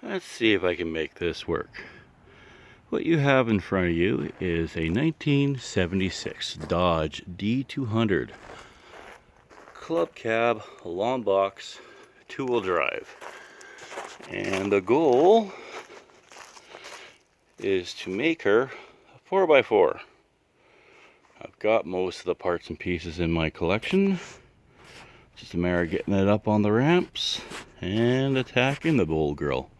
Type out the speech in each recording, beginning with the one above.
Let's see if I can make this work. What you have in front of you is a 1976 Dodge D200 club cab, long box, two-wheel drive. And the goal is to make her a 4x4. I've got most of the parts and pieces in my collection. Just a matter of getting it up on the ramps and attacking the bold girl.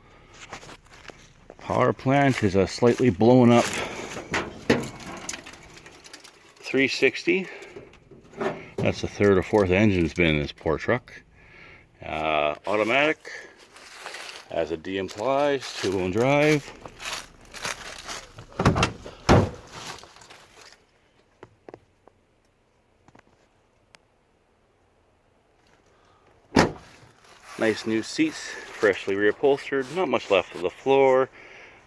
Power plant is a slightly blown up 360. That's the third or fourth engine's been in this poor truck. Automatic, as the D implies, two-wheel drive. Nice new seats, freshly reupholstered, not much left of the floor.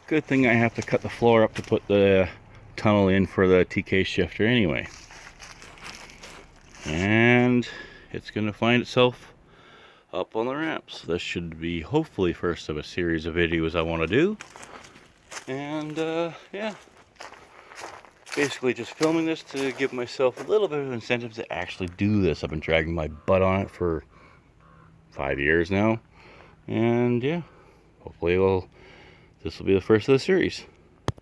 Good thing I have to cut the floor up to put the tunnel in for the tcase shifter anyway. And it's going to find itself up on the ramps. This should be hopefully first of a series of videos I want to do. And yeah, basically just filming this to give myself a little bit of incentive to actually do this. I've been dragging my butt on it for 5 years now, and yeah, hopefully this will be the first of the series.